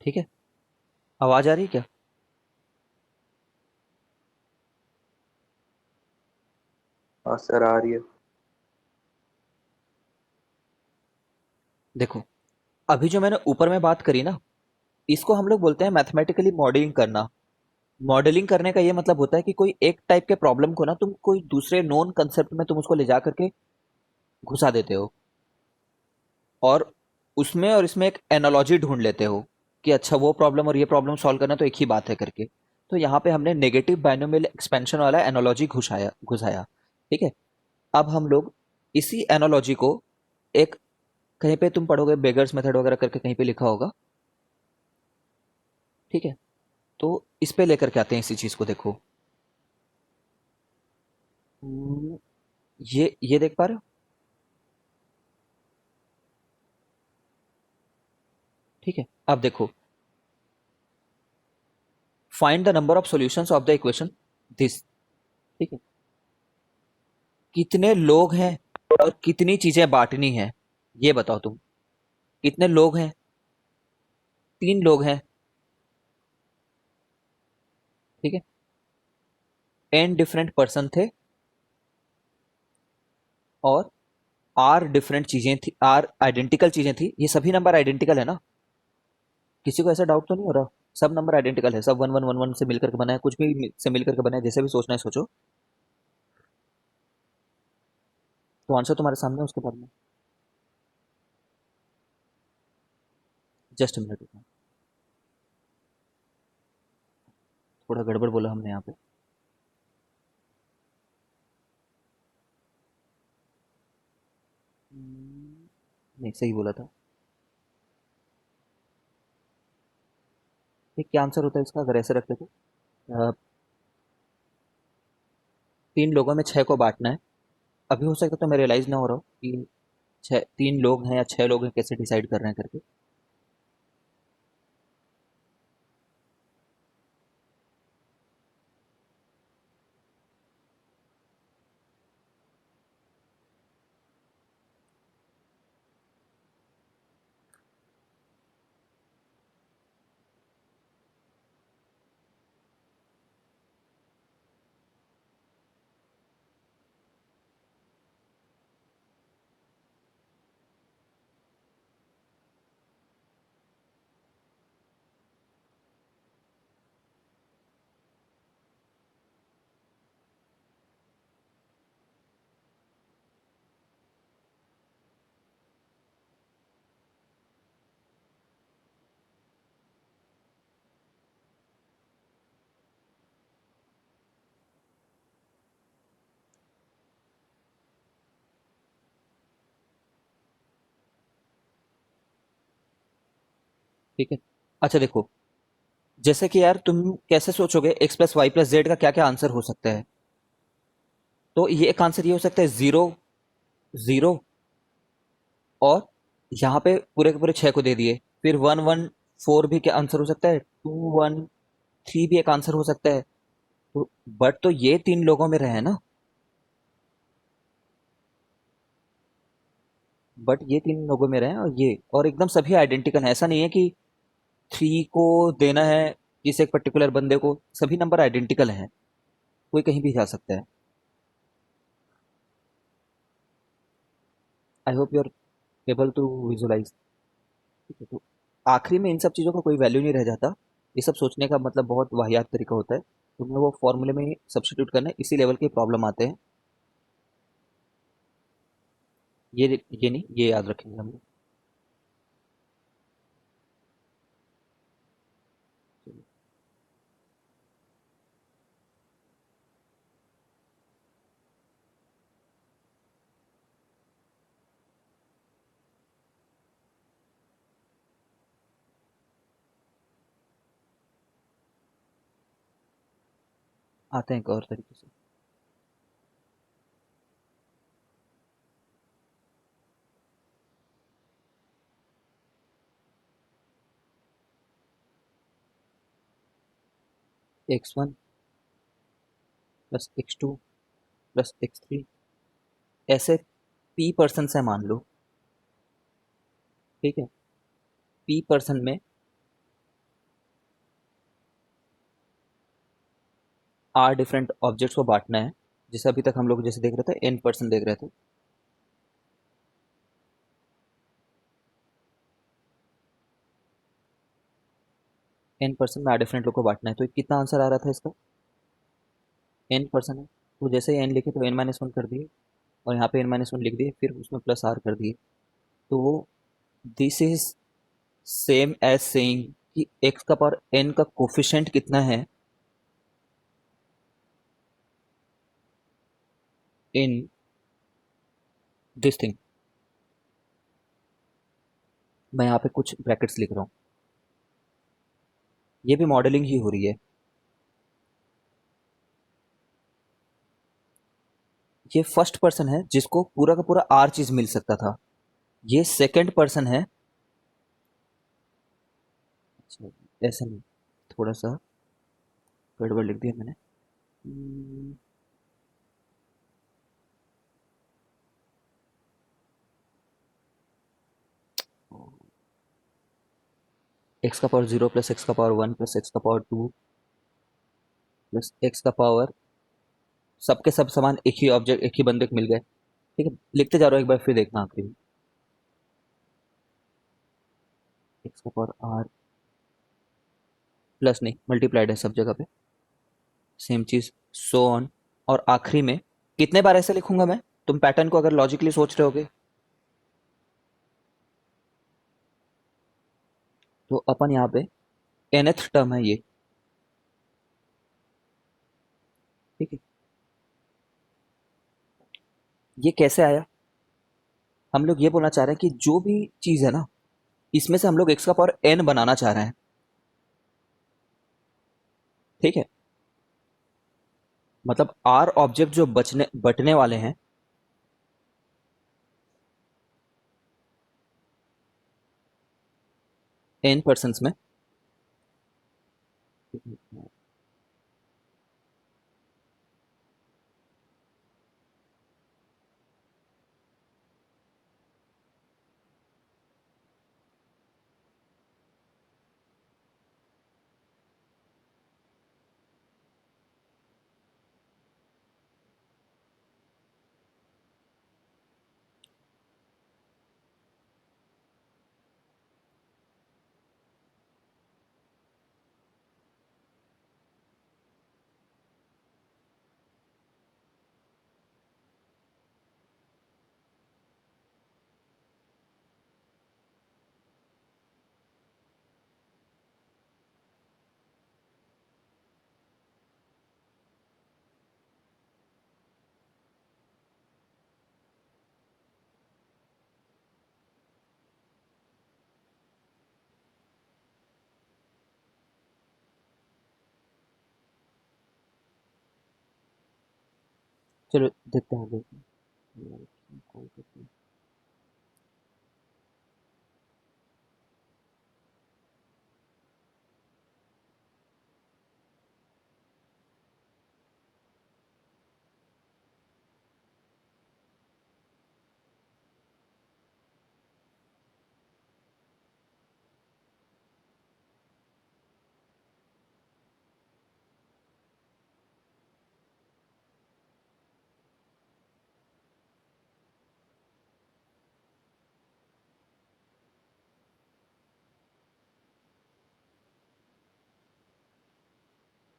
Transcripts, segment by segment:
ठीक है, आवाज आ रही है क्या? हाँ सर, आ रही है। देखो, अभी जो मैंने ऊपर में बात करी ना, इसको हम लोग बोलते हैं मैथमेटिकली मॉडलिंग करना। मॉडलिंग करने का ये मतलब होता है कि कोई एक टाइप के प्रॉब्लम को ना तुम कोई दूसरे नॉन कंसेप्ट में तुम उसको ले जा करके घुसा देते हो, और उसमें और इसमें एक एनालॉजी ढूंढ लेते हो कि अच्छा वो प्रॉब्लम और ये प्रॉब्लम सॉल्व करना तो एक ही बात है करके। तो यहाँ पे हमने नेगेटिव बाइनोमियल एक्सपेंशन वाला एनालॉजी घुसाया घुसाया। ठीक है, अब हम लोग इसी एनालॉजी को एक, कहीं पे तुम पढ़ोगे बेगर्स मेथड वगैरह करके कहीं पे लिखा होगा। ठीक है, तो इस पे लेकर के आते हैं इसी चीज को। देखो, हम्म, ये देख पा रहे हो? ठीक है, अब देखो, find the number of solutions of the equation this. ठीक है, कितने लोग हैं और कितनी चीजें बांटनी है, ये बताओ तुम। कितने लोग हैं? 3 लोग हैं। ठीक है, n डिफरेंट पर्सन थे, और r डिफरेंट चीजें थी, r आइडेंटिकल चीजें थी। ये सभी नंबर आइडेंटिकल है ना? किसी को ऐसा डाउट तो नहीं हो रहा? सब नंबर आइडेंटिकल है, सब वन वन वन वन से मिलकर के बना है, कुछ भी से मिलकर के बना है, जैसे भी सोचना है सोचो। तो आंसर तुम्हारे सामने है उसके बाद में। जस्ट मिनट, थोड़ा गड़बड़ बोला हमने यहाँ पे। नहीं, सही बोला था। ये क्या आंसर होता है इसका अगर ऐसे रखते तो? 3 लोगों में 6 को बांटना है। अभी हो सकता है तो मैं रियलाइज ना हो रहा हूँ कि 3 लोग हैं या 6 लोग हैं, कैसे डिसाइड कर रहे हैं करके। ठीक है, अच्छा देखो, जैसे कि यार तुम कैसे सोचोगे x plus y plus z का क्या क्या आंसर हो सकता है? तो ये एक आंसर ये हो सकता है, 0, 0, और यहाँ पे पूरे के पूरे 6 को दे दिए। फिर 1 1 4 भी क्या आंसर हो सकता है, 2 1 3 भी एक आंसर हो सकता है। तो बट तो ये 3 लोगों में रहे ना, बट ये 3 लोगों में रहे, और ये और एकदम सभी आइडेंटिकल है। ऐसा नहीं है कि 3 को देना है किसी एक पर्टिकुलर बंदे को, सभी नंबर आइडेंटिकल हैं, कोई कहीं भी जा सकता है। I hope you are able to visualise. ठीक है, तो आखिरी में इन सब चीज़ों का कोई वैल्यू नहीं रह जाता। ये सब सोचने का मतलब बहुत वाहियात तरीका होता है, तुम्हें वो फॉर्मूले में सब्स्टिट्यूट करना है, इसी लेवल के प्रॉब्लम आते हैं। ये नहीं, ये याद रखेंगे हम लोग। आते हैं एक और तरीके से। x1 plus x2 plus x3, ऐसे p पर्सन है मान लो। ठीक है, p पर्सन में आर डिफरेंट ऑब्जेक्ट्स को बांटना है, जैसे अभी तक हम लोग जैसे देख रहे थे n% देख रहे थे। n% में आर डिफरेंट लोग को बांटना है, तो कितना आंसर आ रहा था इसका? n% है, तो जैसे n लिखे तो n-1 कर दिए, और यहाँ पे n-1 लिख दिए, फिर उसमें प्लस आर कर दिए। तो this is same as saying कि x का पावर n का कोफिशिएंट कितना है इन दिस थिंग। मैं यहाँ पे कुछ ब्रैकेट्स लिख रहा हूँ, ये भी मॉडलिंग ही हो रही है। ये फर्स्ट पर्सन है जिसको पूरा का पूरा आर चीज मिल सकता था, ये सेकंड पर्सन है। अच्छा, ऐसा नहीं, थोड़ा सा गड़बड़ लिख दिया मैंने। एक्स का पावर 0 प्लस एक्स का पावर 1 प्लस एक्स का पावर 2 प्लस एक्स का पावर, सबके सब समान एक ही ऑब्जेक्ट एक ही बंदे को मिल गए। ठीक है, लिखते जा रहा हूँ, एक बार फिर देखना आखिरी में। एक्स का पावर आर प्लस नहीं, मल्टीप्लाइड है सब जगह पे, सेम चीज, सो ऑन। और आखिरी में कितने बार ऐसे लिखूंगा मैं, तुम पैटर्न को अगर लॉजिकली सोच रहे होगे तो अपन यहाँ पे nth टर्म है ये। ठीक है, ये कैसे आया? हम लोग ये बोलना चाह रहे हैं कि जो भी चीज है ना, इसमें से हम लोग एक्स का पावर n बनाना चाह रहे हैं। ठीक है, मतलब आर ऑब्जेक्ट जो बचने बटने वाले हैं, n पर्सन में। चलो देखते हैं आगे। कॉल करते हैं।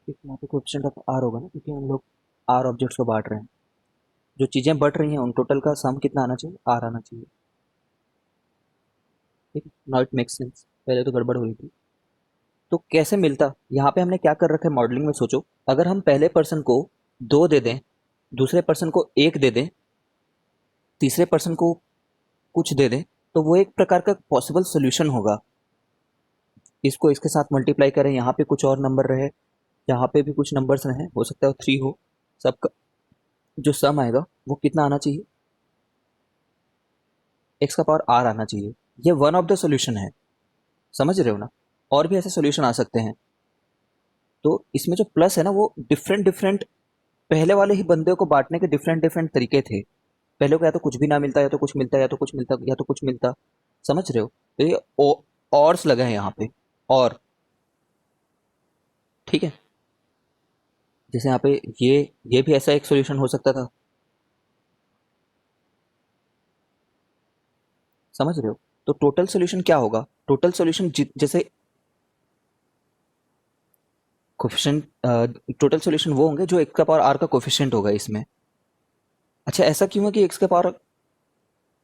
ठीक, यहाँ पे कोएफिशिएंट ऑफ आर होगा ना, क्योंकि हम लोग आर ऑब्जेक्ट्स को बांट रहे हैं। जो चीजें बढ़ रही हैं उन टोटल का सम कितना आना चाहिए? आर आना चाहिए। ठीक है, नाउ इट मेक्स सेंस, पहले तो गड़बड़ हो रही थी। तो कैसे मिलता, यहाँ पे हमने क्या कर रखा है मॉडलिंग में, सोचो। अगर हम पहले पर्सन को 2 दे दें, दूसरे पर्सन को 1 दे दें, तीसरे पर्सन को कुछ दे दें, तो वो एक प्रकार का पॉसिबल सोल्यूशन होगा। इसको इसके साथ मल्टीप्लाई करें, यहाँ पे कुछ और नंबर रहे, यहाँ पे भी कुछ नंबर्स रहे, हो सकता है 3 हो, सबका जो सम आएगा वो कितना आना चाहिए? एक्स का पावर आर आना चाहिए। ये वन ऑफ द सोल्यूशन है, समझ रहे हो ना? और भी ऐसे सोल्यूशन आ सकते हैं। तो इसमें जो प्लस है ना, वो डिफरेंट डिफरेंट, पहले वाले ही बंदे को बांटने के डिफरेंट डिफरेंट तरीके थे। पहले को या तो कुछ भी ना मिलता, या तो कुछ मिलता, या तो कुछ मिलता, या तो कुछ मिलता। समझ रहे हो? तो ये ऑर्स लगे हैं यहाँ पे, और ठीक है। जैसे यहाँ पे ये भी ऐसा एक सॉल्यूशन हो सकता था, समझ रहे हो? तो टोटल सॉल्यूशन क्या होगा? टोटल सॉल्यूशन जैसे कोफिशिएंट, टोटल सॉल्यूशन वो होंगे जो x का पावर r का कोफिशिएंट होगा इसमें। अच्छा, ऐसा क्यों है कि x का पावर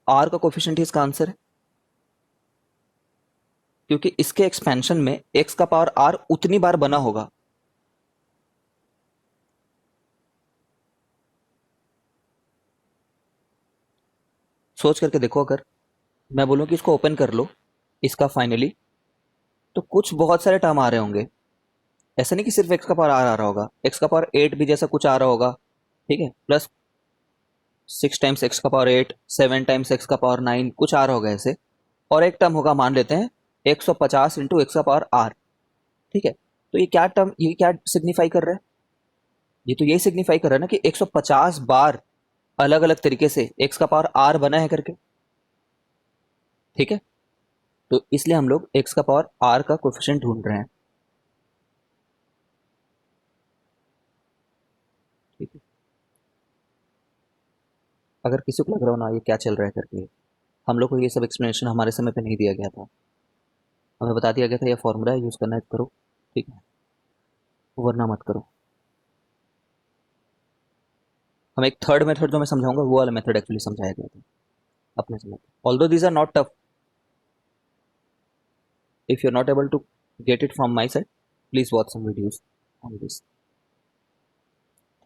r का कोफिशिएंट ही इसका आंसर है? क्योंकि इसके एक्सपेंशन में x का पावर r उतनी बार बना होगा। सोच करके देखो, अगर मैं बोलूं कि इसको ओपन कर लो, इसका फाइनली, तो कुछ बहुत सारे टर्म आ रहे होंगे। ऐसा नहीं कि सिर्फ x का पावर r आ रहा होगा, x का पावर 8 भी जैसा कुछ आ रहा होगा, ठीक है, प्लस 6 टाइम्स x का पावर 8, 7 टाइम्स x का पावर 9, कुछ आ रहा होगा ऐसे। और एक टर्म होगा, मान लेते हैं 150 इंटू एक्स का पावर r, ठीक है। तो ये क्या टर्म, ये क्या सिग्निफाई कर रहा है? ये तो यही सिग्निफाई कर रहा है ना कि 150 बार अलग अलग तरीके से x का पावर r बना है करके, ठीक है। तो इसलिए हम लोग x का पावर r का कोफिशिएंट ढूंढ रहे हैं, ठीक है। अगर किसी को लग रहा हो ना ये क्या चल रहा है करके, हम लोग को ये सब एक्सप्लेनेशन हमारे समय पे नहीं दिया गया था। हमें बता दिया गया था ये फॉर्मूला है, यूज करना है तो करो, ठीक है, वरना मत करो। हम एक थर्ड मेथड जो मैं समझाऊंगा, वो वाला मेथड एक्चुअली समझाया गया था अपने समय पे। Although these are not tough, if you are not able to get it from my side, please watch some videos on this,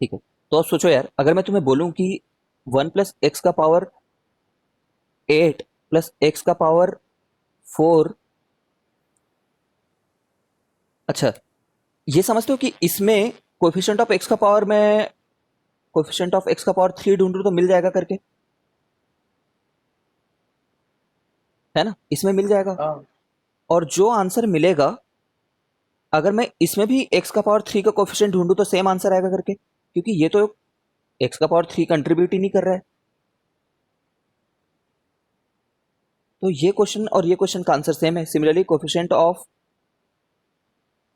ठीक है। तो अब सोचो यार, अगर मैं तुम्हें बोलूं कि 1 + x का पावर 8 प्लस x का पावर 4, अच्छा, ये समझते हो कि इसमें कोफिशिएंट ऑफ x का पावर में कोफिशिएंट ऑफ x का पावर 3 ढूंढूं तो मिल जाएगा करके, है ना? इसमें मिल जाएगा। हाँ और जो आंसर मिलेगा, अगर मैं इसमें भी x का पावर 3 का कोफिशिएंट ढूंढूं तो सेम आंसर आएगा करके, क्योंकि ये तो x का पावर 3 कंट्रीब्यूट ही नहीं कर रहा है। तो ये क्वेश्चन और ये क्वेश्चन का आंसर सेम है। सिमिलरली कोफिशिएंट ऑफ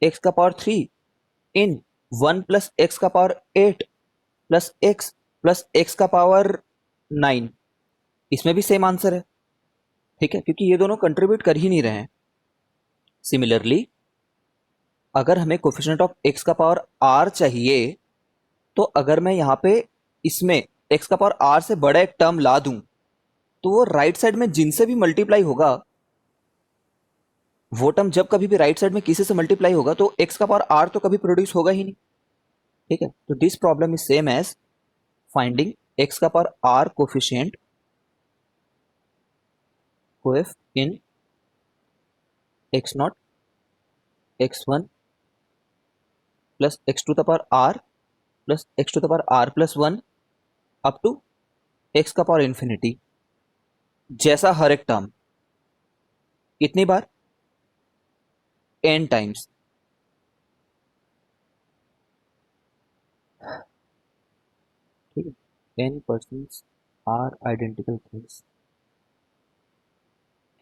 x का पावर 3 इन 1 + x का पावर 8 प्लस x का पावर 9, इसमें भी सेम आंसर है, ठीक है, क्योंकि ये दोनों कंट्रीब्यूट कर ही नहीं रहे हैं। सिमिलरली अगर हमें कोफिशिएंट ऑफ x का पावर r चाहिए, तो अगर मैं यहाँ पे इसमें x का पावर r से बड़ा एक टर्म ला दूं, तो वो राइट साइड में जिनसे भी मल्टीप्लाई होगा, वो टर्म जब कभी भी राइट साइड में किसी से मल्टीप्लाई होगा, तो x का पावर r तो कभी प्रोड्यूस होगा ही नहीं, ठीक है। तो this problem is same as finding x का power r coefficient coef in x0, x1 plus x to the power r plus x to the power r plus 1 up to x का power infinity, जैसा हर एक term कितनी बार, n times, ठीक है। n% are identical things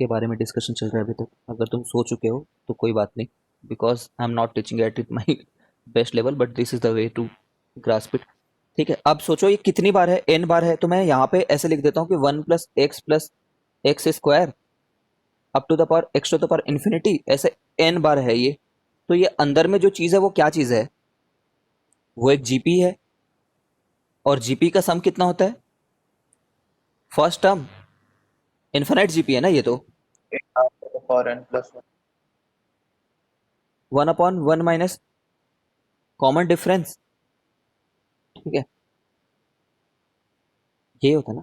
के बारे में डिस्कशन चल रहा है अभी तक। अगर तुम सो चुके हो तो कोई बात नहीं, because I am not teaching at it my best level, but this is the way to grasp it, ठीक है। अब सोचो ये कितनी बार है, n बार है, तो मैं यहाँ पे ऐसे लिख देता हूँ कि 1 + x plus x square up to the power x to the power infinity, ऐसे n बार है ये। तो ये अंदर में जो चीज़ है वो क्या चीज़ है? वो एक जीपी है, और जीपी का सम कितना होता है? फर्स्ट टर्म, इन्फिनाइट जीपी है ना ये तो, 8r⁴n+1। 1/1 माइनस कॉमन डिफरेंस, ठीक है, यही होता है ना।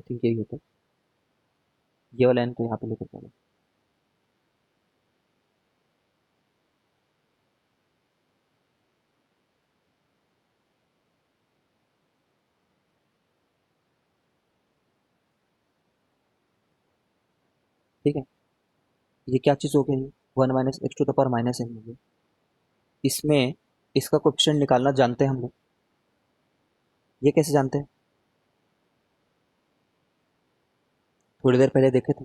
आई थिंक यही होता है। ये वाला एन तो यहाँ पे लेकर चलो, ठीक है। ये क्या चीज़ हो गई? 1 - x to the power -n हो गई। इसमें इसका कोएफिशिएंट निकालना जानते हैं हम लोग, ये कैसे जानते हैं? थोड़ी देर पहले देखे थे।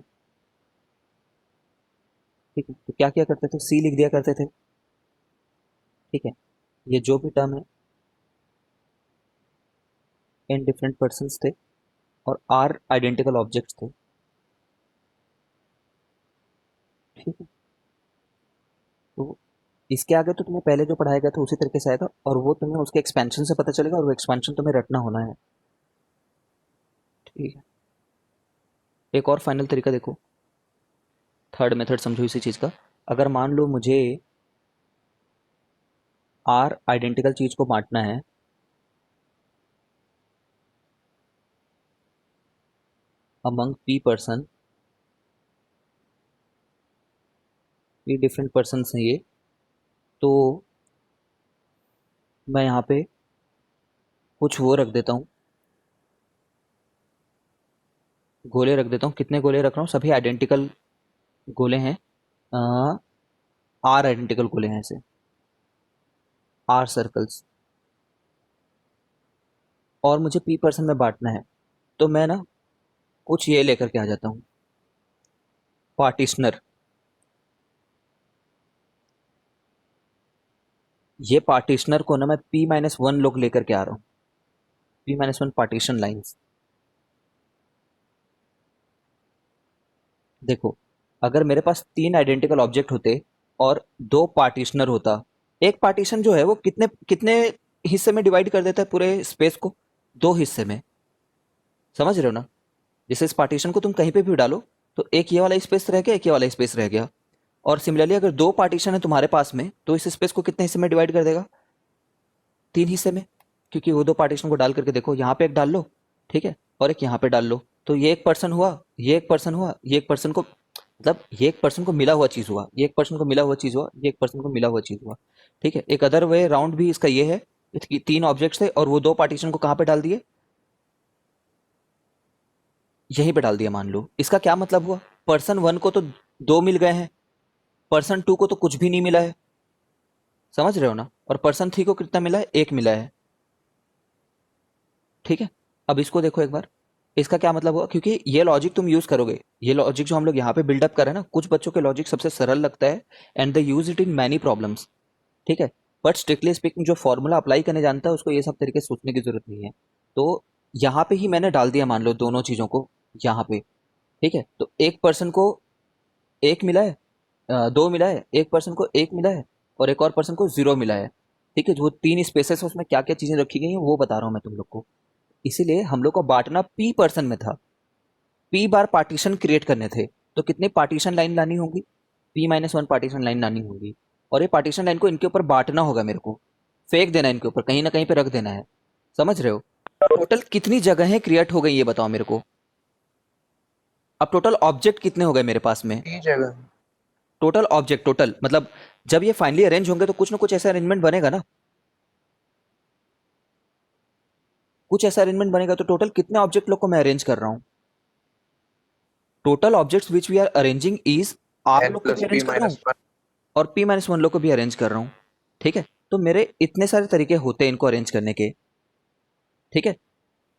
ठीक है, तो क्या किया करते थे, सी लिख दिया करते थे। ठीक है, ये जो भी टर्म है इन डिफरेंट पर्सन्स थे और आर आइडेंटिकल ऑब्जेक्ट्स थे। ठीक है, तो इसके आगे तो तुम्हें पहले जो पढ़ाया गया था उसी तरीके से आएगा, और वो तुम्हें उसके एक्सपेंशन से पता चलेगा, और वो एक्सपेंशन तुम्हें रटना होना है। ठीक है, एक और फाइनल तरीका देखो, थर्ड मेथड समझो इसी चीज़ का। अगर मान लो मुझे आर आइडेंटिकल चीज़ को बांटना है अमंग पी पर्सन, ये डिफरेंट पर्सन हैं ये, तो मैं यहाँ पे कुछ वो रख देता हूँ, गोले रख देता हूँ। कितने गोले रख रहा हूँ? सभी आइडेंटिकल गोले हैं, आर आइडेंटिकल गोले हैं ऐसे, आर सर्कल्स। और मुझे पी पर्सन में बांटना है, तो मैं ना कुछ ये लेकर के आ जाता हूँ, पार्टिशनर। ये पार्टिशनर को ना मैं P-1 लोग लेकर के आ रहा हूँ, P-1 पार्टीशन लाइंस। देखो, अगर मेरे पास 3 आइडेंटिकल ऑब्जेक्ट होते और 2 पार्टिशनर होता, एक पार्टीशन जो है वो कितने कितने हिस्से में डिवाइड कर देता है पूरे स्पेस को? 2 हिस्से में। समझ रहे हो ना? जैसे इस पार्टीशन को तुम कहीं पे भी डालो, तो एक ये वाला स्पेस रह गया, एक ये वाला स्पेस रह गया। और सिमिलरली अगर 2 पार्टीशन है तुम्हारे पास में, तो इस स्पेस को कितने हिस्से में डिवाइड कर देगा? 3 हिस्से में। क्योंकि वो 2 पार्टीशन को डाल करके देखो, यहाँ पे एक डाल लो, ठीक है, और एक यहाँ पे डाल लो, तो ये एक पर्सन हुआ, ये एक पर्सन हुआ, ये एक पर्सन को, मतलब ये एक पर्सन को मिला हुआ चीज हुआ, ये एक पर्सन को मिला हुआ चीज हुआ, ये एक पर्सन को मिला हुआ चीज हुआ। ठीक है, एक अदर वे राउंड भी इसका ये है, इसकी 3 ऑब्जेक्ट्स थे और वो 2 पार्टीशन को कहाँ पे डाल दिए? यहीं पे डाल दिया मान लो। इसका क्या मतलब हुआ? पर्सन 1 को तो 2 मिल गए हैं, पर्सन 2 को तो कुछ भी नहीं मिला है। समझ रहे हो ना? और पर्सन 3 को कितना मिला है? 1 मिला है। ठीक है, अब इसको देखो एक बार, इसका क्या मतलब हुआ? क्योंकि ये लॉजिक तुम यूज करोगे, ये लॉजिक जो हम लोग यहाँ पे बिल्डअप कर रहे हैं ना, कुछ बच्चों के लॉजिक सबसे सरल लगता है and they use it in many problems. ठीक है, बट स्ट्रिक्टली स्पीकिंग जो फॉर्मूला अप्लाई करने जानता है उसको ये सब तरीके से सोचने की जरूरत नहीं है। तो यहाँ पे ही मैंने डाल दिया मान लो दोनों चीजों को यहाँ पे। ठीक है, तो एक पर्सन को 1 मिला है, 2 मिला है, एक पर्सन को 1 मिला है, और एक और पर्सन को 0 मिला है। ठीक है, जो 3 स्पेसेस है उसमें क्या क्या चीजें रखी गई हैं वो बता रहा हूँ मैं तुम लोग को। इसीलिए हम लोग को बांटना पी पर्सन में था, पी बार पार्टीशन क्रिएट करने थे। तो कितने पार्टीशन लाइन लानी होगी? P-1 पार्टीशन लाइन लानी होगी, और ये पार्टीशन लाइन को इनके ऊपर बांटना होगा मेरे को, फेंक देना है इनके ऊपर, कहीं ना कहीं पे रख देना है। समझ रहे हो? टोटल कितनी जगहें क्रिएट हो गई ये बताओ मेरे को। अब टोटल ऑब्जेक्ट कितने हो गए मेरे पास में? की जगह। टोटल ऑब्जेक्ट, टोटल मतलब जब ये फाइनली अरेंज होंगे तो कुछ ना कुछ ऐसा अरेंजमेंट बनेगा ना, कुछ ऐसा अरेंजमेंट बनेगा। तो टोटल कितने ऑब्जेक्ट लोग को मैं अरेंज कर रहा हूँ? Total objects which we are arranging is r n लोग को भी प्लस अरेंज पी कर रहा हूँ माइनस वन और P-1 लोग को भी अरेंज कर रहा हूँ। ठीक है, तो मेरे इतने सारे तरीके होते हैं इनको अरेंज करने के। ठीक है,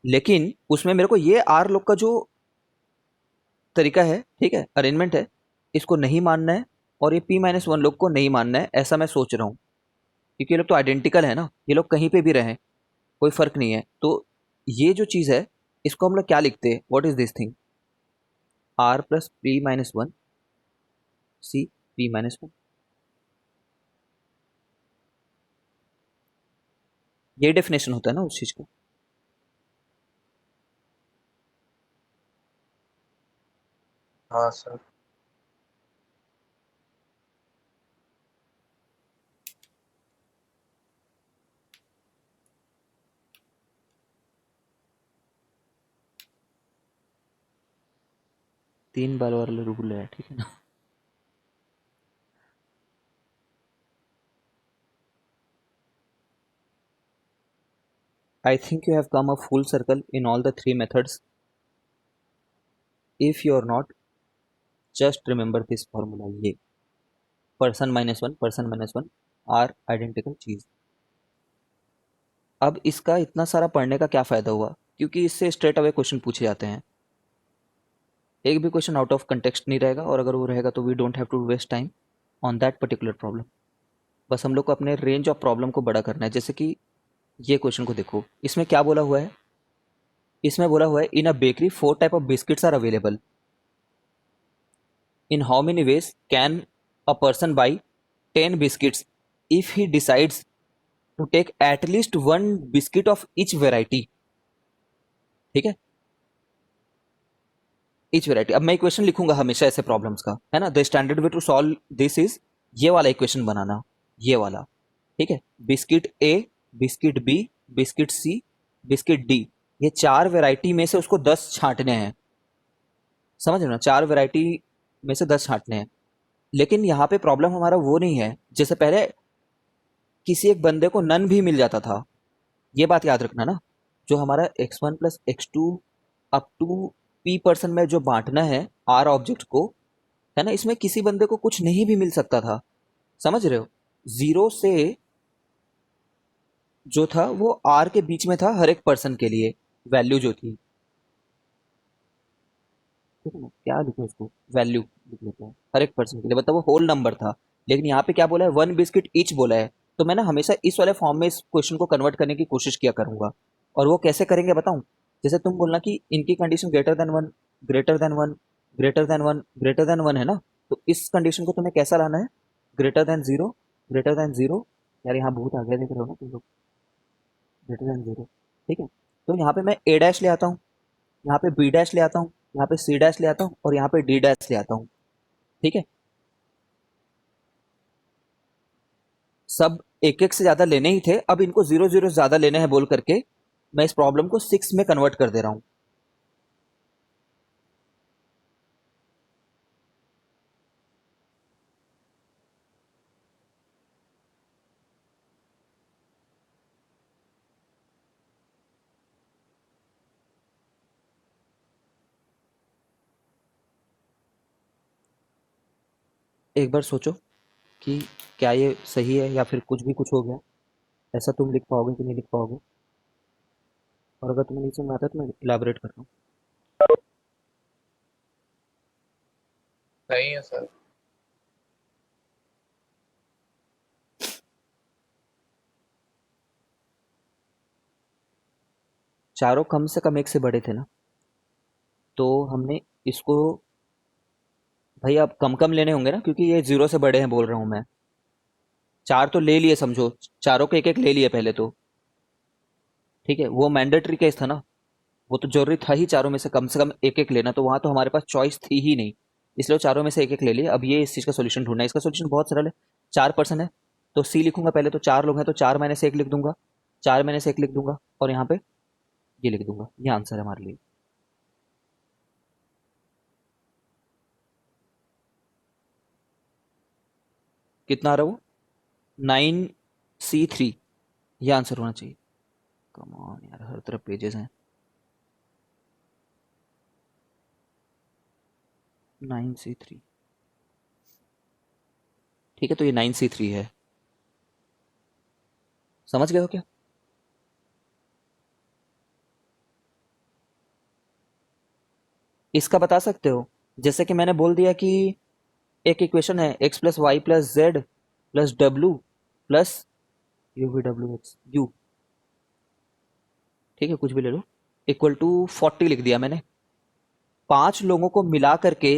लेकिन उसमें मेरे को ये आर लोग का जो तरीका है, ठीक है, अरेंजमेंट है, इसको नहीं मानना है, और ये P-1 लोग को नहीं मानना है, ऐसा मैं सोच रहा हूँ। क्योंकि ये लोग तो आइडेंटिकल है ना, ये लोग कहीं पे भी रहें कोई फर्क नहीं है। तो ये जो चीज़ है, इसको हम लोग क्या लिखते हैं? What is this thing? R plus P-1 c P-1, ये डेफिनेशन होता है ना उस चीज का। हाँ सर। तीन बार वाला रूल है, ठीक है ना? I think you have come a full circle in all the 3 methods. If you are not, just remember this formula, ये पर्सन -1 पर्सन -1 आर आइडेंटिकल चीज। अब इसका इतना सारा पढ़ने का क्या फ़ायदा हुआ, क्योंकि इससे स्ट्रेट अवे क्वेश्चन पूछे जाते हैं। एक भी क्वेश्चन आउट ऑफ कंटेक्स्ट नहीं रहेगा, और अगर वो रहेगा तो we don't have to waste time on that particular problem. बस हम लोग को अपने रेंज ऑफ प्रॉब्लम को बड़ा करना है। जैसे कि ये क्वेश्चन को देखो, इसमें क्या बोला हुआ है, इसमें बोला हुआ है in a bakery 4 type of biscuits are available, in how many ways can a person buy 10 biscuits if he decides to take at least 1 biscuit of each variety. ठीक है, ईच वेराइटी। अब मैं इक्वेशन लिखूंगा हमेशा ऐसे problems का, है ना। The standard way to solve this is ये वाला इक्वेशन बनाना, ये वाला। ठीक है, biscuit A, biscuit B, biscuit C, biscuit D, ये 4 वेराइटी में से उसको 10 छांटने हैं। समझ रहे हो ना, 4 वेराइटी में से 10 छांटने हैं। लेकिन यहाँ पे प्रॉब्लम हमारा वो नहीं है, जैसे पहले किसी एक बंदे को नन भी मिल जाता था। ये बात याद रखना ना, जो हमारा x1 plus x2 up to p% में जो बांटना है आर ऑब्जेक्ट को, है ना, इसमें किसी बंदे को कुछ नहीं भी मिल सकता था। समझ रहे हो, जीरो से जो था वो आर के बीच में था हर एक पर्सन के लिए, वैल्यू जो थी। ठीक है ना, क्या लिखो इसको, वैल्यू लिख लेते हैं हर एक पर्सन के लिए, मतलब वो होल नंबर था। लेकिन यहाँ पे क्या बोला है, 1 बिस्किट ईच बोला है। तो मैं ना हमेशा इस वाले फॉर्म में इस क्वेश्चन को कन्वर्ट करने की कोशिश किया करूंगा। और वो कैसे करेंगे बताऊं, जैसे तुम बोलना कि इनकी condition greater than one, greater than one, greater than one, greater than one, है ना। तो इस कंडीशन को तुम्हें कैसा लाना है, greater than zero, greater than zero. यार यहाँ बहुत आगे देख रहे हो ना तुम लोग, ग्रेटर देन जीरो। ठीक है, तो यहाँ पे मैं ए डैश ले आता हूँ, यहाँ पे बी डैश ले आता हूँ, यहाँ पे सी डैश ले आता हूँ, और यहाँ पे डी डैश ले आता हूँ। ठीक है, सब एक एक से ज्यादा लेने ही थे, अब इनको जीरो जीरो से ज्यादा लेने हैं बोल करके मैं इस प्रॉब्लम को 6 में कन्वर्ट कर दे रहा हूँ। एक बार सोचो कि क्या ये सही है या फिर कुछ भी कुछ हो गया, ऐसा तुम लिख पाओगे कि नहीं लिख पाओगे। और अगर तुम्हें नहीं समझ में आता तो मैं इलाबरेट कर रहा हूँ। सही है सर। चारों कम से कम एक से बड़े थे ना, तो हमने इसको, भाई अब कम कम लेने होंगे ना, क्योंकि ये जीरो से बड़े हैं बोल रहा हूँ मैं। चार तो ले लिए समझो, चारों के एक एक ले लिए पहले तो। ठीक है, वो मैंडेटरी केस था ना, वो तो जरूरी था ही चारों में से कम एक एक लेना, तो वहां तो हमारे पास चॉइस थी ही नहीं। इसलिए वो चारों में से एक एक ले लिए। अब ये इस चीज का सोल्यूशन ढूंढना है, इसका सोल्यूशन बहुत सरल है। 4 पर्सन है तो सी लिखूंगा पहले, तो 4 लोग हैं तो 4 - 1 लिख दूंगा, 4 - 1 लिख दूंगा, और यहाँ पे ये लिख दूंगा, ये आंसर है हमारे लिए। कितना आ रहा है वो, 9C3, ये आंसर होना चाहिए। कम ऑन यार, हर तरफ पेजेस हैं। 9C3। ठीक है, तो ये 9C3 है। समझ गए हो क्या। इसका बता सकते हो, जैसे कि मैंने बोल दिया कि एक इक्वेशन है x + y + z + w plus you V W x you. ठीक है, कुछ भी ले लो, इक्वल टू 40 लिख दिया मैंने। 5 लोगों को मिला करके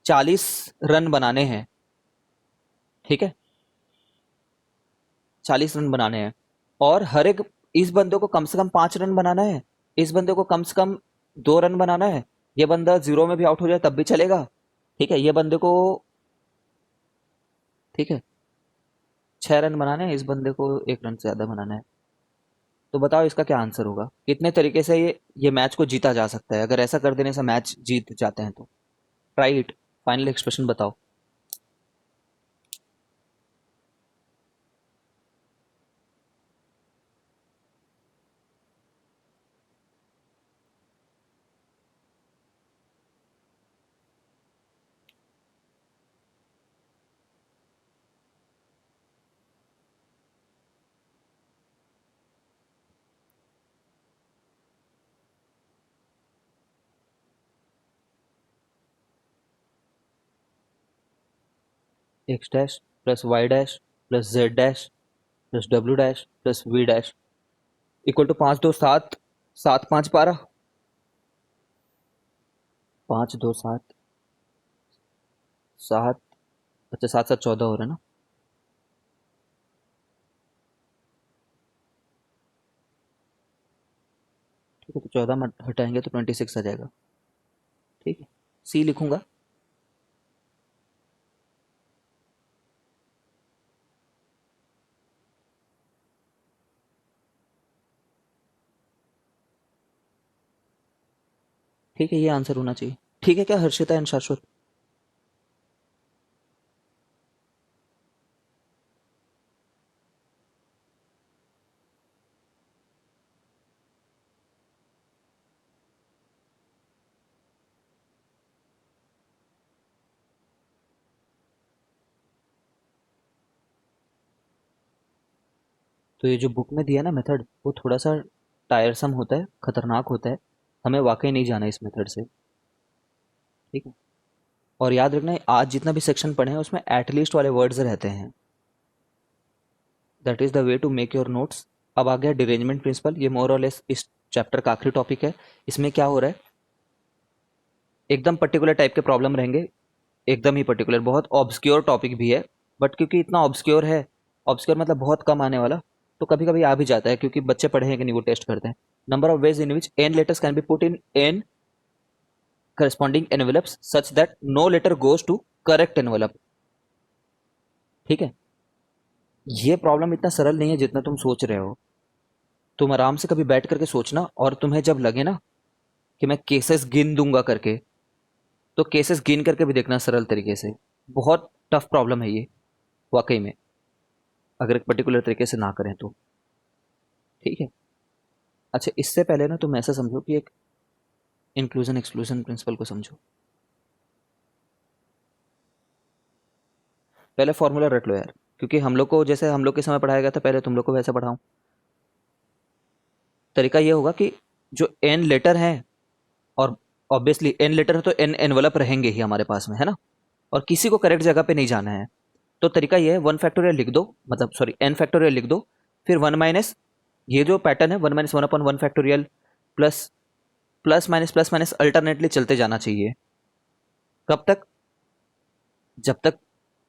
40 रन बनाने हैं। ठीक है, 40 रन बनाने हैं, और हर एक, इस बंदे को कम से कम 5 रन बनाना है, इस बंदे को कम से कम 2 रन बनाना है। ये बंदा जीरो में भी आउट हो जाए तब भी चलेगा। ठीक है, ये बंदे को, ठीक है, 6 रन बनाने हैं, इस बंदे को 1 रन से ज्यादा बनाना है। तो बताओ इसका क्या आंसर होगा, कितने तरीके से ये मैच को जीता जा सकता है, अगर ऐसा कर देने से मैच जीत जाते हैं तो। ट्राई इट, फाइनल एक्सप्रेशन बताओ। X dash plus y dash plus z dash plus डब्ल्यू dash plus v dash equal to 5 2 7, 7 5 12, 5 2 7, 7, अच्छा 7 7 14 हो रहा है ना। ठीक है, तो 14 में हटाएंगे तो 26 आ जाएगा। ठीक है, सी लिखूंगा। ठीक है, ये आंसर होना चाहिए। ठीक है क्या हर्षिता एंड शाश्वत? तो ये जो बुक में दिया ना मेथड, वो थोड़ा सा टायरसम होता है, खतरनाक होता है। हमें वाकई नहीं जाना इस मेथड से। ठीक है, और याद रखना आज जितना भी सेक्शन पढ़े हैं उसमें एटलीस्ट वाले वर्ड्स रहते हैं। That is the way to make your notes. अब आ गया डिरेंजमेंट प्रिंसिपल, ये मोर और लेस इस चैप्टर का आखिरी टॉपिक है। इसमें क्या हो रहा है, एकदम पर्टिकुलर टाइप के प्रॉब्लम रहेंगे, एकदम ही पर्टिकुलर, बहुत ऑब्सक्योर टॉपिक भी है। बट क्योंकि इतना ऑब्सक्योर है, ऑब्सक्योर मतलब बहुत कम आने वाला, तो कभी कभी आ भी जाता है क्योंकि बच्चे पढ़े हैं कि नहीं वो टेस्ट करते हैं। Number of ways in which N letters can be put in an corresponding envelopes such that no letter goes to correct envelope। ठीक है, ये प्रॉब्लम इतना सरल नहीं है जितना तुम सोच रहे हो। तुम आराम से कभी बैठ करके सोचना, और तुम्हें जब लगे ना कि मैं केसेस गिन दूंगा करके, तो केसेस गिन करके भी देखना सरल तरीके से। बहुत टफ प्रॉब्लम है ये वाकई में, अगर एक पर्टिकुलर तरीके से ना करें तो। ठीक है, अच्छा इससे पहले ना तुम ऐसा समझो कि एक इंक्लूजन एक्सक्लूजन प्रिंसिपल को समझो। पहले फॉर्मूला रट लो यार, क्योंकि हम लोग को जैसे हम लोग के समय पढ़ाया गया था पहले, तुम लोग को वैसा पढ़ाऊं। तरीका ये होगा कि जो एन लेटर हैं, और ऑब्वियसली एन लेटर है तो एन एनवलप रहेंगे ही हमारे पास में, है ना, और किसी को करेक्ट जगह पे नहीं जाना है। तो तरीका ये है, 1 फैक्टोरियल लिख दो, मतलब सॉरी एन फैक्टोरियल लिख दो, फिर 1 माइनस, ये जो पैटर्न है 1 - 1/1 factorial, plus plus minus alternately चलते जाना चाहिए। कब तक? जब तक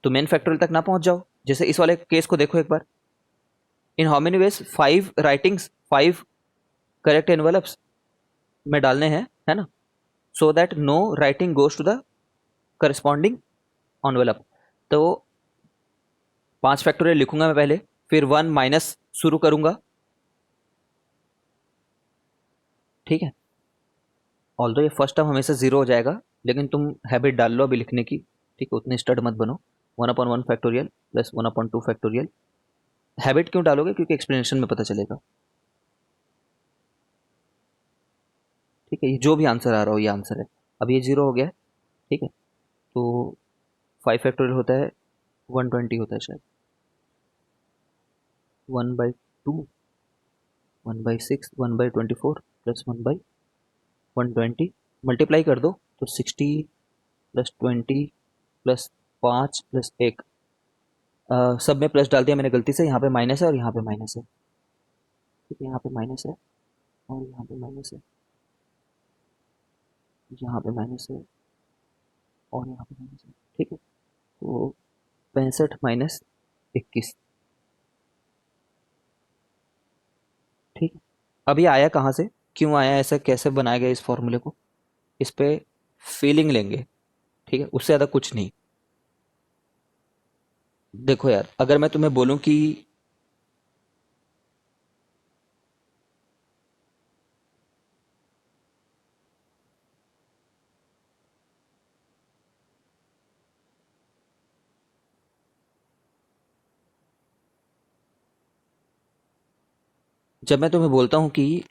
तुम एन फैक्टोरियल तक ना पहुंच जाओ। जैसे इस वाले केस को देखो एक बार, in how many ways 5 writings, 5 correct envelopes में डालने हैं, है ना, so that no writing goes to the corresponding envelope. तो 5 फैक्टोरियल लिखूंगा मैं पहले, फिर 1 माइनस शुरू करूंगा। ठीक है, ऑल्दो ये फर्स्ट टर्म हमेशा 0 हो जाएगा, लेकिन तुम हैबिट डाल लो अभी लिखने की। ठीक है, उतने स्टड मत बनो। 1/1 फैक्टोरियल प्लस 1/2 फैक्टोरियल। हैबिट क्यों डालोगे? क्योंकि एक्सप्लेनेशन में पता चलेगा। ठीक है, ये जो भी आंसर आ रहा हो ये आंसर है। अब ये 0 हो गया है। ठीक है, तो 5 फैक्टोरियल होता है 120 होता है शायद, 1/2, 1/6, 1/24 प्लस 1/120, मल्टीप्लाई कर दो तो 60 प्लस 20 प्लस 5 प्लस 1, सब में प्लस डाल दिया मैंने गलती से, यहाँ पे माइनस है और यहाँ पे माइनस है। ठीक है, यहाँ पे माइनस है और यहाँ पे माइनस है, यहाँ पे माइनस है और यहाँ पे माइनस है। ठीक है, तो 65 - 21। ठीक है, अब ये आया कहाँ से, क्यों आया, ऐसा कैसे बनाया गया इस फॉर्मूले को, इस पे फीलिंग लेंगे। ठीक है, उससे ज़्यादा कुछ नहीं। देखो यार, अगर मैं तुम्हें बोलूं कि जब मैं तुम्हें बोलता हूं कि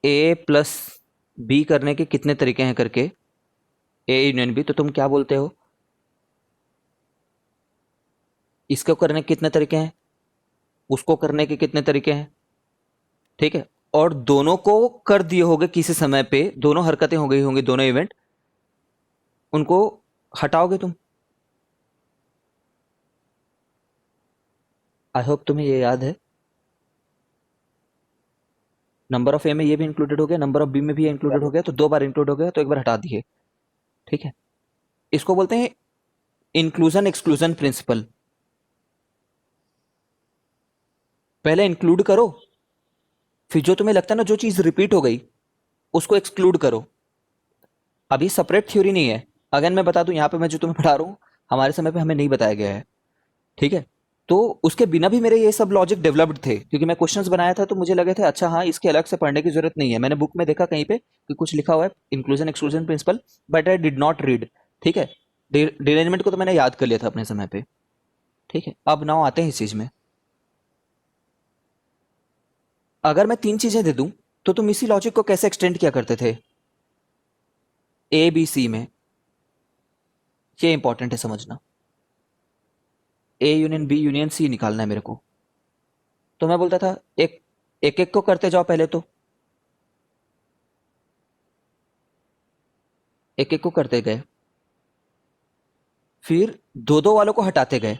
ए प्लस बी करने के कितने तरीके हैं करके, ए यूनियन बी, तो तुम क्या बोलते हो? इसको करने के कितने तरीके हैं, उसको करने के कितने तरीके हैं। ठीक है, और दोनों को कर दिए होगे किसी समय पे, दोनों हरकतें हो गई होंगी, दोनों इवेंट, उनको हटाओगे तुम। आई होप तुम्हें ये याद है। नंबर ऑफ ए में ये भी इंक्लूडेड हो गया, नंबर ऑफ बी में भी ये इंक्लूडेड हो गया, तो 2 बार इंक्लूड हो गया, तो एक बार हटा दिए। ठीक है, इसको बोलते हैं इंक्लूजन एक्सक्लूजन प्रिंसिपल। पहले इंक्लूड करो, फिर जो तुम्हें लगता है ना जो चीज रिपीट हो गई उसको एक्सक्लूड करो। अभी सेपरेट थ्योरी नहीं है। अगर मैं बता दूं यहाँ पे मैं जो तुम्हें पढ़ा रहा हूँ, हमारे समय पे हमें नहीं बताया गया है। ठीक है, तो उसके बिना भी मेरे ये सब लॉजिक डेवलप्ड थे, क्योंकि मैं क्वेश्चंस बनाया था तो मुझे लगे थे अच्छा हाँ इसके अलग से पढ़ने की जरूरत नहीं है। मैंने बुक में देखा कहीं पे कि कुछ लिखा हुआ है inclusion exclusion principle, but I did not read. ठीक है, डिरेंजमेंट को तो मैंने याद कर लिया था अपने समय पे। ठीक है, अब नाउ आते हैं इस चीज में। अगर मैं 3 चीजें दे दूं तो तुम इसी लॉजिक को कैसे एक्सटेंड किया करते थे ए बी सी में? ये इंपॉर्टेंट है समझना। A union B union C निकालना है मेरे को। तो मैं बोलता था एक एक एक को करते जाओ पहले, तो एक एक को करते गए, फिर दो दो वालों को हटाते गए।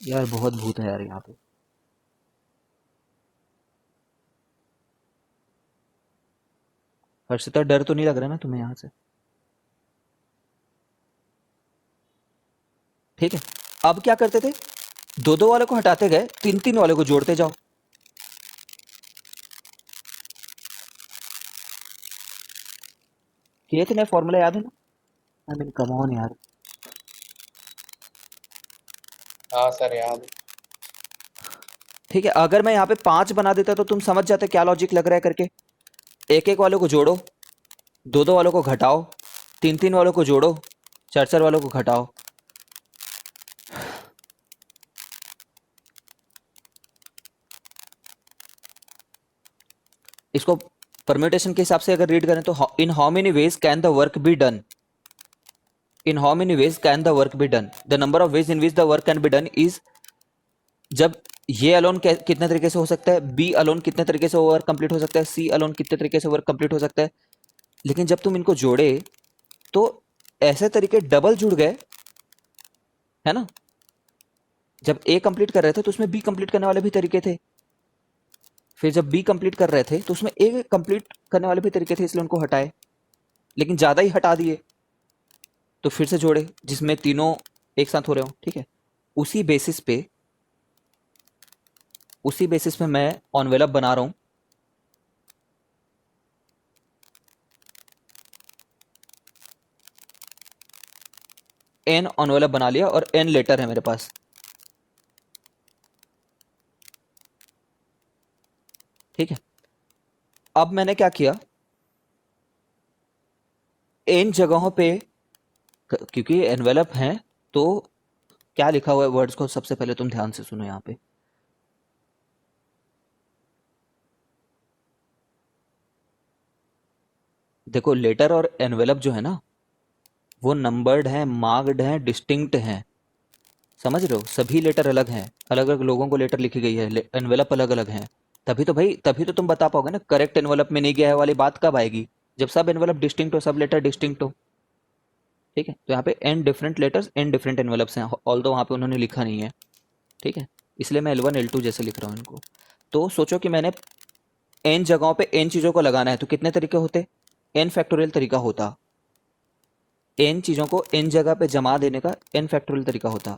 यार बहुत भूत है यार यहाँ पे। हर्षिता डर तो नहीं लग रहा ना तुम्हें यहाँ से? ठीक है, अब क्या करते थे, दो दो वालों को हटाते गए, तीन तीन वालों को जोड़ते जाओ। ये थे ना फॉर्मूला, याद है ना? आई मीन कम ऑन यार। हाँ सर याद है। ठीक है, अगर मैं यहाँ पे 5 बना देता तो तुम समझ जाते क्या लॉजिक लग रहा है करके। एक एक वालों को जोड़ो, दो दो वालों को घटाओ, तीन तीन वालों को जोड़ो, चार चार वालों को घटाओ। इसको परम्यूटेशन के हिसाब से अगर रीड करें तो इन how many ways can the work be done, in how many ways can the work be done, the number of ways in which the work can be done is, जब ये alone कितने तरीके से हो सकता है, बी अलोन कितने तरीके से वर्क कंप्लीट हो सकता है, सी अलोन कितने तरीके से वर्क कंप्लीट हो सकता है। लेकिन जब तुम इनको जोड़े तो ऐसे तरीके डबल जुड़ गए, है ना? जब ए कंप्लीट कर रहे थे तो उसमें बी कंप्लीट करने वाले भी तरीके थे, फिर जब बी कंप्लीट कर रहे थे तो उसमें ए कंप्लीट करने वाले भी तरीके थे, इसलिए उनको हटाए, लेकिन ज्यादा ही हटा दिए तो फिर से जोड़े जिसमें तीनों एक साथ हो रहे हो। ठीक है, उसी बेसिस पे उसी बेसिस पे मैं ऑनवेलप बना रहा हूं। एन ऑनवेलप बना लिया और एन लेटर है मेरे पास। ठीक है, अब मैंने क्या किया, इन जगहों पे क्योंकि एनवेलप है तो क्या लिखा हुआ है वर्ड्स को सबसे पहले तुम ध्यान से सुनो यहाँ पे। देखो लेटर और एनवेलप जो है ना वो नंबर्ड है, मार्क्ड है, डिस्टिंक्ट है। समझ रहे हो? सभी लेटर अलग हैं, अलग अलग लोगों को लेटर लिखी गई है, एनवेलप अलग अलग हैं। तभी तो भाई, तभी तो तुम बता पाओगे ना करेक्ट एनवेलप में नहीं गया है वाली बात कब आएगी, जब सब एनवेलप डिस्टिंक्ट हो, सब लेटर डिस्टिंक्ट हो। ठीक है, तो यहाँ पे n different letters n different envelopes हैं, ऑल दो वहाँ पे उन्होंने लिखा नहीं है। ठीक है, इसलिए मैं L1 L2 जैसे लिख रहा हूँ इनको। तो सोचो कि मैंने एन जगहों पे एन चीज़ों को लगाना है तो कितने तरीके होते, एन फैक्टोरियल तरीका होता। एन चीज़ों को एन जगह पे जमा देने का एन फैक्टोरियल तरीका होता।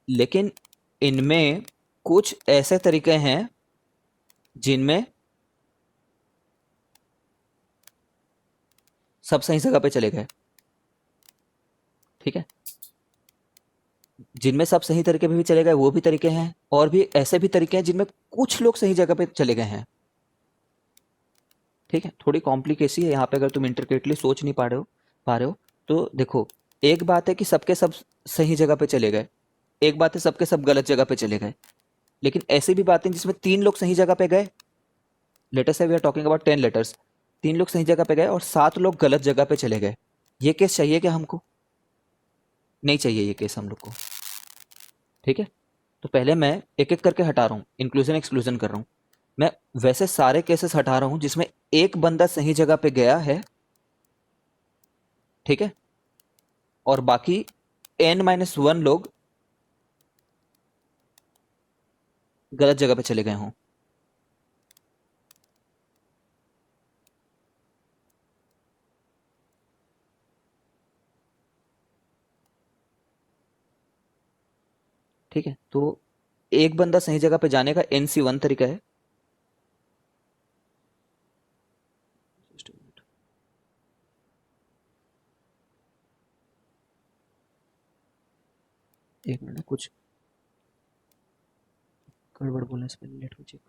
लेकिन इनमें कुछ ऐसे तरीके हैं जिनमें सब सही जगह पे चले गए। ठीक है, जिनमें सब सही तरीके पे भी चले गए वो भी तरीके हैं, और भी ऐसे भी तरीके हैं जिनमें कुछ लोग सही जगह पे चले गए हैं। ठीक है, थोड़ी कॉम्प्लिकेसी है यहाँ पे, अगर तुम इंटरकेटली सोच नहीं पा रहे हो तो देखो, एक बात है कि सबके सब सही जगह पे चले गए, एक बात है सबके सब गलत जगह पे चले गए। लेकिन ऐसी भी बातें जिसमें 3 लोग सही जगह पे गए, लेटर से we are talking about 10 letters, 3 लोग सही जगह पे गए और 7 लोग गलत जगह पे चले गए। ये केस चाहिए क्या हमको? नहीं चाहिए ये केस हम लोग को। ठीक है, तो पहले मैं एक एक करके हटा रहा हूँ, इंक्लूजन एक्सक्लूजन कर रहा हूँ। मैं वैसे सारे केसेस हटा रहा हूँ जिसमें एक बंदा सही जगह पे गया है ठीक है, और बाकी n-1 लोग गलत जगह पे चले गए हों। ठीक है, तो एक बंदा सही जगह पे जाने का NC1 तरीका है। Just a minute. एक मिनट, कुछ गड़बड़ बोला इस पे, लेट मी चेक।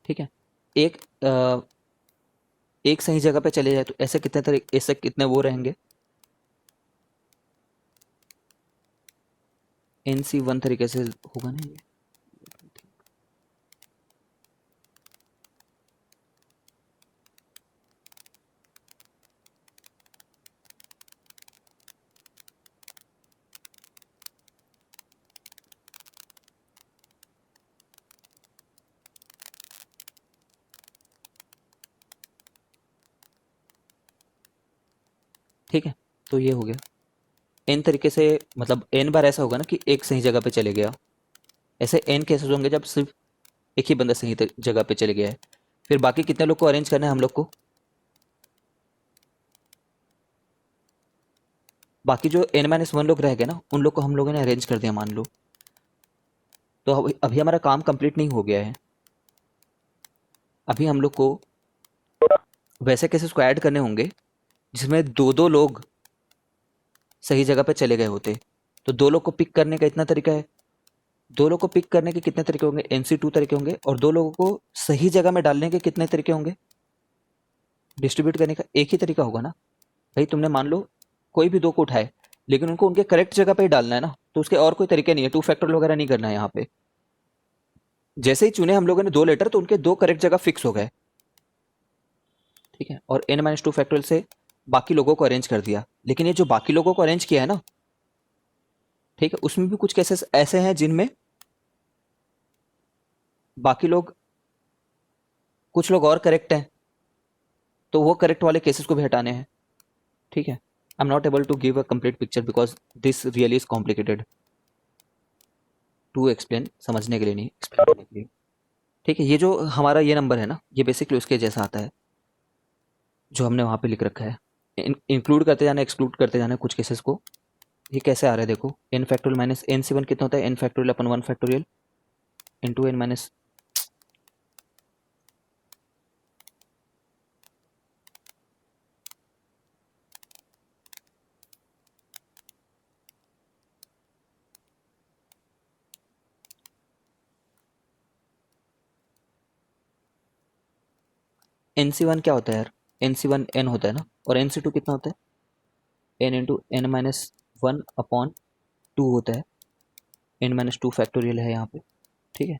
ठीक है, एक एक सही जगह पे चले जाए तो ऐसे कितने तरीके, ऐसे कितने वो रहेंगे, NC1 तरीके से होगा ना ये। ठीक है, तो ये हो गया n तरीके से, मतलब n बार ऐसा होगा ना कि एक सही जगह पे चले गया। ऐसे n केसेस होंगे जब सिर्फ एक ही बंदा सही जगह पे चले गया है। फिर बाकी कितने लोग को अरेंज करना है हम लोग को? बाकी जो n-1 लोग रह गए ना, उन लोग को हम लोगों ने अरेंज कर दिया मान लो। तो अभी हमारा काम कंप्लीट नहीं हो गया है। अभी हम लोग को वैसे केसेस को ऐड करने होंगे जिसमें दो दो लोग सही जगह पे चले गए होते। तो दो लोग को पिक करने का इतना तरीका है। दो लोग को पिक करने के कितने तरीके होंगे? NC2 तरीके होंगे। और दो लोगों को सही जगह में डालने के कितने तरीके होंगे? डिस्ट्रीब्यूट करने का एक ही तरीका होगा ना भाई। तुमने मान लो कोई भी दो को उठाए, लेकिन उनको उनके करेक्ट जगह पे ही डालना है ना, तो उसके और कोई तरीके नहीं है। 2 फैक्टोरियल वगैरह नहीं करना है यहाँ पे। जैसे ही चुने हम लोगों ने दो लेटर, तो उनके दो करेक्ट जगह फिक्स हो गए। ठीक है, और n-2 फैक्टोरियल से बाकी लोगों को अरेंज कर दिया। लेकिन ये जो बाकी लोगों को अरेंज किया है ना, ठीक है, उसमें भी कुछ केसेस ऐसे हैं जिनमें बाकी लोग, कुछ लोग और करेक्ट हैं, तो वो करेक्ट वाले केसेस को भी हटाने हैं। ठीक है, I am not able to give a complete picture because this really is complicated to explain, समझने के लिए नहीं, एक्सप्लेन करने के लिए। ठीक है, ये जो हमारा ये नंबर है ना, ये बेसिकली उसके जैसा आता है जो हमने वहां पे लिख रखा है। इंक्लूड करते जाना, एक्सक्लूड करते जाना कुछ केसेस को। ये कैसे आ रहा है देखो, n-1 कितना होता है? n फैक्टोरियल अपन 1 फैक्टोरियल इंटू n-, NC1 क्या होता है यार? NC1 n होता है ना, और NC2 कितना होता है? n इंटू n-1 अपॉन 2 होता है। n-2 फैक्टोरियल है यहाँ पे। ठीक है,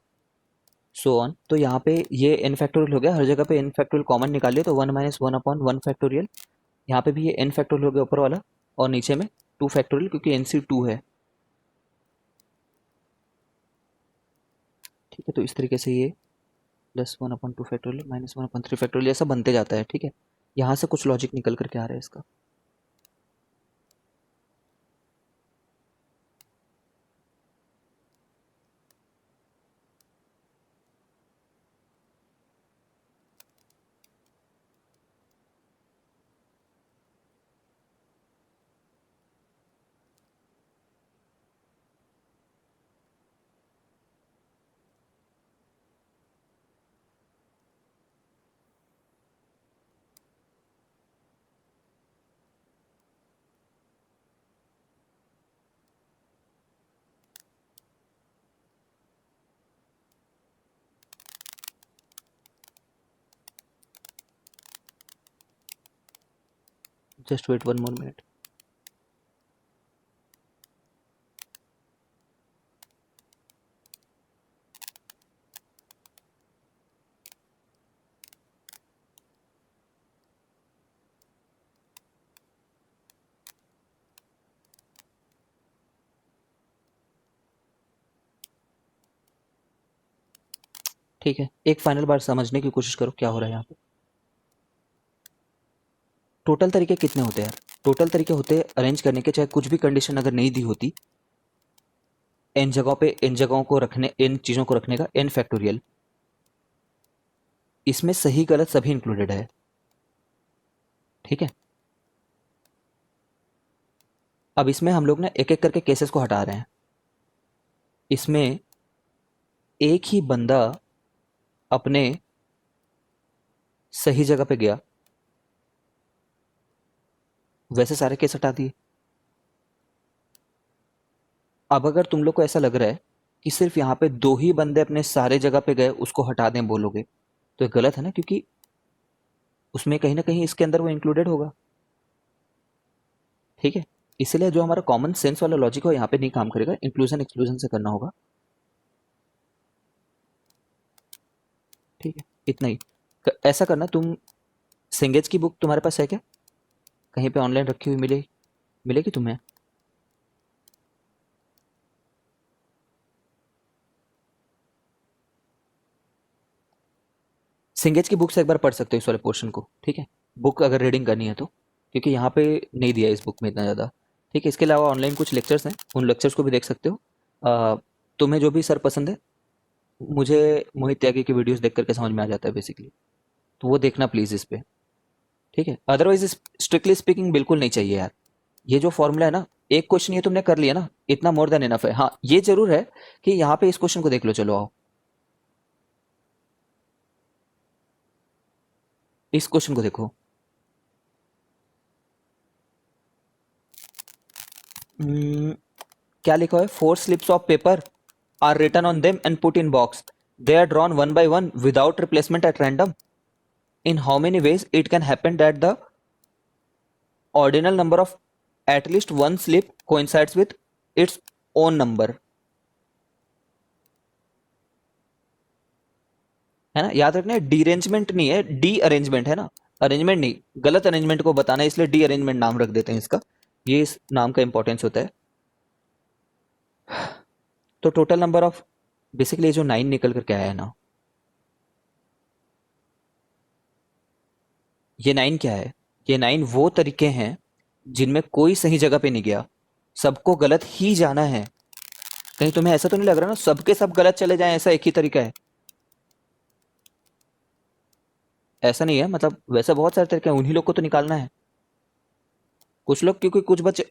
सो ऑन। तो यहाँ पे ये n फैक्टोरियल हो गया, हर जगह पे n फैक्टोरियल कॉमन निकाल लिया, तो 1-1 अपॉन 1 फैक्टोरियल। यहाँ पे भी ये n फैक्टोरियल हो गया ऊपर वाला, और नीचे में 2 फैक्टोरियल क्योंकि NC2 है। ठीक है, तो इस तरीके से ये +1/2 फैक्टोरियल -1/3 फैक्टोरियल ऐसा बनते जाता है। ठीक है, यहाँ से कुछ लॉजिक निकल करके आ रहा है इसका। Just wait 1 more minute. ठीक है, एक फाइनल बार समझने की कोशिश करो क्या हो रहा है यहाँ पे। टोटल तरीके कितने होते हैं यार? टोटल तरीके होते हैं अरेंज करने के, चाहे कुछ भी कंडीशन अगर नहीं दी होती, इन जगहों पे इन जगहों को रखने, इन चीज़ों को रखने का n फैक्टोरियल। इसमें सही गलत सभी इंक्लूडेड है। ठीक है, अब इसमें हम लोग ना एक एक करके केसेस को हटा रहे हैं। इसमें एक ही बंदा अपने सही जगह पे गया, वैसे सारे केस हटा दिए। अब अगर तुम लोग को ऐसा लग रहा है कि सिर्फ यहाँ पे दो ही बंदे अपने सारे जगह पे गए, उसको हटा दें बोलोगे, तो ये गलत है ना, क्योंकि उसमें कहीं ना कहीं इसके अंदर वो इंक्लूडेड होगा। ठीक है, इसलिए जो हमारा कॉमन सेंस वाला लॉजिक हो यहाँ पे नहीं काम करेगा, इंक्लूजन एक्सक्लूजन से करना होगा। ठीक है, इतना ही। ऐसा करना तुम, सेंगेज की बुक तुम्हारे पास है क्या? कहीं पे ऑनलाइन रखी हुई मिलेगी तुम्हें? सिंगेज की बुक से एक बार पढ़ सकते हो इस वाले पोर्शन को। ठीक है, बुक अगर रीडिंग करनी है तो, क्योंकि यहाँ पे नहीं दिया है इस बुक में इतना ज़्यादा। ठीक है, इसके अलावा ऑनलाइन कुछ लेक्चर्स हैं, उन लेक्चर्स को भी देख सकते हो। तुम्हें जो भी सर पसंद है, मुझे मोहित त्यागी की वीडियोस देख करके समझ में आ जाता है बेसिकली, तो वो देखना प्लीज़ इस पे। ठीक है, अदरवाइज स्ट्रिक्टली स्पीकिंग बिल्कुल नहीं चाहिए यार। ये जो फॉर्मूला है ना, एक क्वेश्चन ये तुमने कर लिया ना, इतना मोर देन इनफ है। हाँ, ये जरूर है कि यहाँ पे इस क्वेश्चन को देख लो, चलो आओ इस क्वेश्चन को देखो। हम्म, क्या लिखा है? 4 slips of paper are written on them and put in box. They are drawn one by one without replacement at random. In how many ways it can happen that the ordinal number of at least one slip coincides with its own number? है ना, याद रखना है, derangement नहीं है, D arrangement है ना, arrangement नहीं। गलत अरेंजमेंट को बताना है, इसलिए डी अरेंजमेंट नाम रख देते हैं इसका। ये इस नाम का इंपॉर्टेंस होता है। तो टोटल नंबर ऑफ, बेसिकली जो 9 निकल कर के आया है ना, ये 9 क्या है? ये 9 वो तरीके हैं जिनमें कोई सही जगह पे नहीं गया, सबको गलत ही जाना है। कहीं तुम्हें ऐसा तो नहीं लग रहा ना सबके सब गलत चले जाएं, ऐसा एक ही तरीका है? ऐसा नहीं है, मतलब वैसे बहुत सारे तरीके हैं, उन्हीं लोग को तो निकालना है। कुछ लोग, क्योंकि कुछ बच्चे,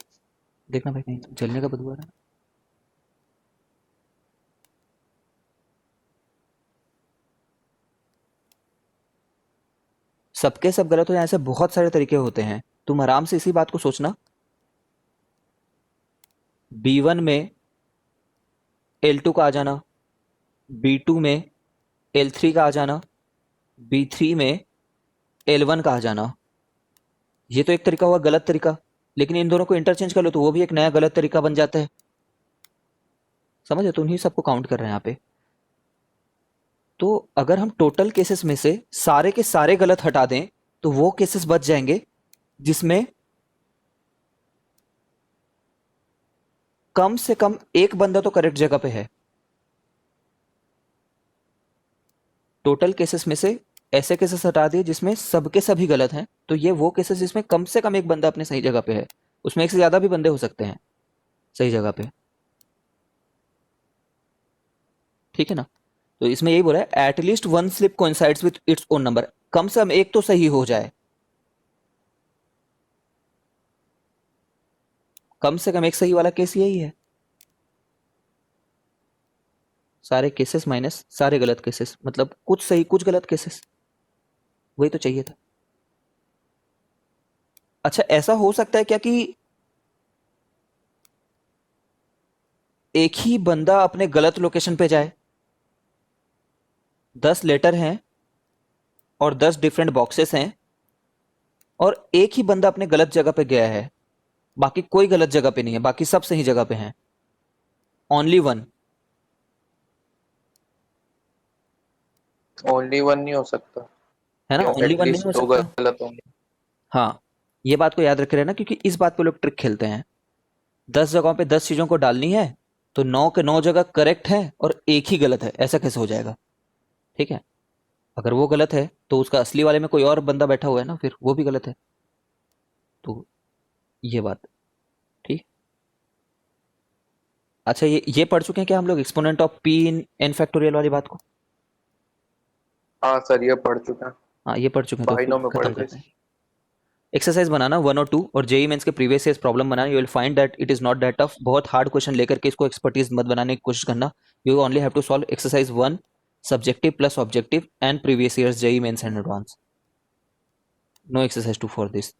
देखना भाई कहीं जलने का बदबू आ रहा है। सबके सब गलत हो जाए, ऐसे बहुत सारे तरीके होते हैं। तुम आराम से इसी बात को सोचना। B1 में L2 का आ जाना, B2 में L3 का आ जाना, B3 में L1 का आ जाना, ये तो एक तरीका हुआ गलत तरीका। लेकिन इन दोनों को इंटरचेंज कर लो तो वो भी एक नया गलत तरीका बन जाता है। समझे? तो उन्हीं सबको काउंट कर रहे हैं यहाँ पे। तो अगर हम टोटल केसेस में से सारे के सारे गलत हटा दें, तो वो केसेस बच जाएंगे जिसमें कम से कम एक बंदा तो करेक्ट जगह पे है। टोटल केसेस में से ऐसे केसेस हटा दिए जिसमें सबके सभी गलत हैं, तो ये वो केसेस जिसमें कम से कम एक बंदा अपने सही जगह पे है। उसमें एक से ज्यादा भी बंदे हो सकते हैं सही जगह पे। ठीक है ना? तो इसमें यही बोला है, at least one slip coincides with its own number, कम से कम एक तो सही हो जाए। कम से कम एक सही वाला केस यही है। सारे केसेस माइनस सारे गलत केसेस, मतलब कुछ सही कुछ गलत केसेस, वही तो चाहिए था। अच्छा, ऐसा हो सकता है क्या कि एक ही बंदा अपने गलत लोकेशन पे जाए? 10 लेटर हैं और 10 डिफरेंट बॉक्सेस हैं, और एक ही बंदा अपने गलत जगह पे गया है, बाकी कोई गलत जगह पे नहीं है, बाकी सब सही जगह पे हैं। Only one. ओनली वन नहीं हो सकता, है ना, या ओनली वन नहीं एटलीस्ट हो दो सकता। गलत होंगे। हाँ, ये बात को याद रखे रहना, क्योंकि इस बात पे लोग ट्रिक खेलते हैं। 10 जगहों पे 10 चीजों को डालनी है, तो 9 के 9 जगह करेक्ट है और एक ही गलत है, ऐसा कैसे हो जाएगा? ठीक है, अगर वो गलत है तो उसका असली वाले में कोई और बंदा बैठा हुआ है ना, फिर वो भी गलत है। तो ये बात, ठीक। अच्छा, ये पढ़ चुके हैं क्या हम लोग exponent of P in an factorial वाली बात को? हाँ सर, ये पढ़ चुका है। हाँ, ये पढ़ चुके हैं, तो फिर बाइनों में खत्म पढ़े थे। करते हैं। एक्सरसाइज बनाना 1 और 2, और जेई मेंस के प्रीवियस ईयर्स प्रॉब्लम बनाना। You will find that it is not that tough. बहुत हार्ड क्वेश्चन लेकर के इसको एक्सपर्टीज मत बनाने की कोशिश करना। You only have to solve exercise 1, subjective plus objective and previous years JEE Mains and advance. No exercise 2 for this.